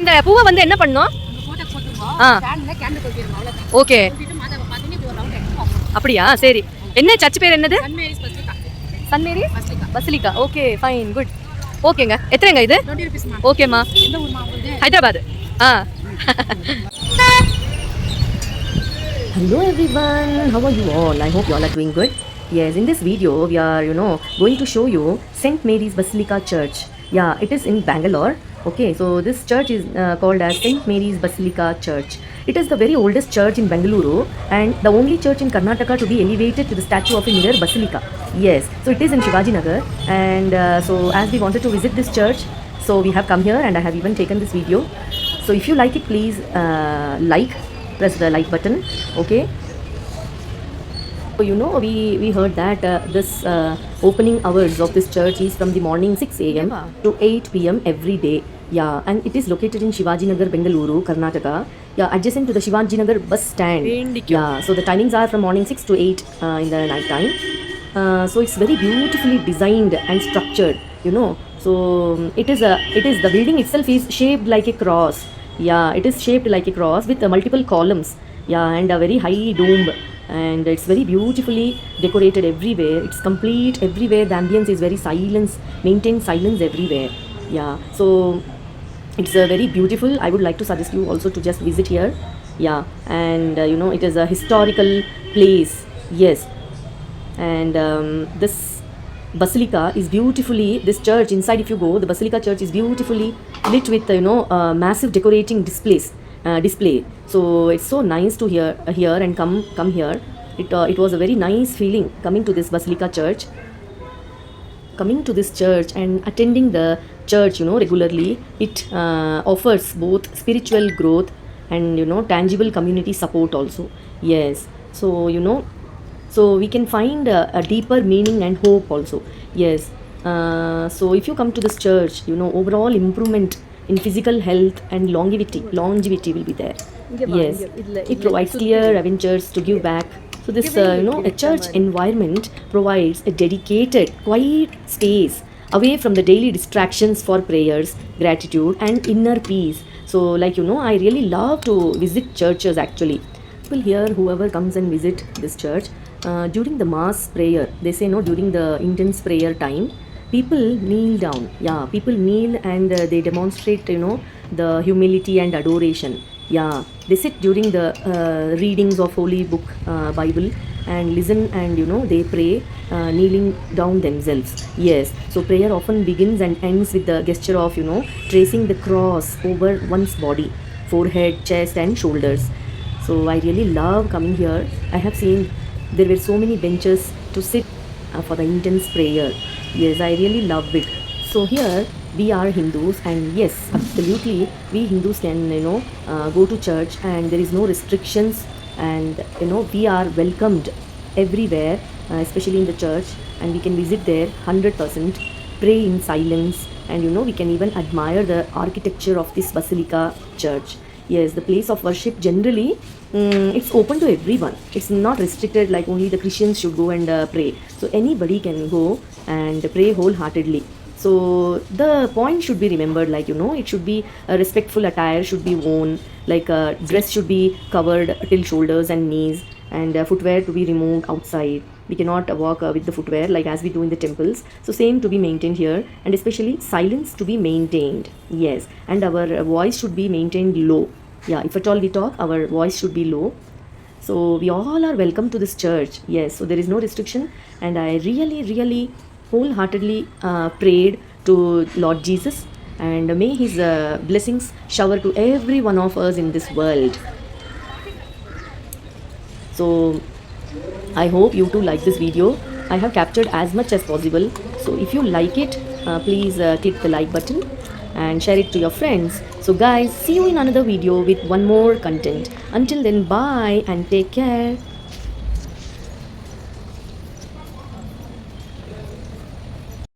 இந்த பூவை வந்து என்ன பண்ணோம்? ஓகே, அப்படியா? சரி. என்ன சர்ச் பேர் என்னது? சன் மேரி பசிலிகா. Okay, fine, good. ஓகேங்க. எத்தனைங்க இது? ஓகேம்மா. Hyderabad. Hello everyone, how are you all? I hope you all are doing good. Yes, in this video we are going to show you St. Mary's Basilica Church. Yeah, it is in Bangalore. Okay, so this church is called as St. Mary's Basilica Church. It is the very oldest church in Bengaluru and the only church in Karnataka to be elevated to the statue of a mirror basilica. Yes, so it is in Shivaji Nagar, and so as we wanted to visit this church, so we have come here and I have even taken this video. So if you like it, please press the like button. Okay, so we heard that this opening hours of this church is from the morning 6 a.m. to 8 p.m. every day. Yeah, and it is located in Shivaji Nagar, Bengaluru, Karnataka. Yeah, adjacent to the Shivaji Nagar bus stand. Yeah, so the timings are from morning 6 to 8 in the night time. So it's very beautifully designed and structured. So it is the building itself is shaped like a cross. Yeah, it is shaped like a cross with multiple columns. Yeah, and a very high dome, and it's very beautifully decorated everywhere. It's complete everywhere. The ambience is very maintained silence everywhere. Yeah, so it's very beautiful. I would like to suggest you also to just visit here. Yeah, and it is a historical place. Yes, and this basilica is beautifully, this church inside, if you go, the basilica church is beautifully lit with massive decorating display. So it's so nice to hear and come here. It was a very nice feeling coming to this basilica church, coming to this church and attending the church regularly. It offers both spiritual growth and tangible community support also. Yes, so so we can find a deeper meaning and hope also. Yes, so if you come to this church, overall improvement in physical health and longevity will be there. Yes, it provides clear adventures to give back. So this a church environment provides a dedicated quiet space away from the daily distractions for prayers, gratitude and inner peace. So like I really love to visit churches actually. People here, whoever comes and visit this church, during the mass prayer, they say during the intense prayer time, people kneel down. Yeah, people kneel and they demonstrate the humility and adoration. Yeah, they sit during the readings of holy book, Bible, and listen, and they pray kneeling down themselves. Yes, so prayer often begins and ends with the gesture of tracing the cross over one's body, forehead, chest and shoulders. So I really love coming here. I have seen there were so many benches to sit for the intense prayer. Yes, I really love it. So here we are Hindus, and yes, absolutely, we Hindus can go to church and there is no restrictions, and we are welcomed everywhere, especially in the church, and we can visit there 100%, pray in silence, and we can even admire the architecture of this basilica church. Yes, the place of worship generally, it's open to everyone. It's not restricted like only the Christians should go and pray. So anybody can go and pray wholeheartedly. So the point should be remembered, like it should be a respectful attire should be worn, like dress should be covered till shoulders and knees, and footwear to be removed outside. We cannot walk with the footwear like as we do in the temples. So same to be maintained here, and especially silence to be maintained. Yes, and our voice should be maintained low. Yeah, if at all we talk, our voice should be low. So we all are welcome to this church. Yes, so there is no restriction, and I really wholeheartedly prayed to Lord Jesus, and may his blessings shower to every one of us in this world. So I hope you too like this video. I have captured as much as possible. So if you like it, please click the like button and share it to your friends. So guys, see you in another video with one more content. Until then, bye and take care.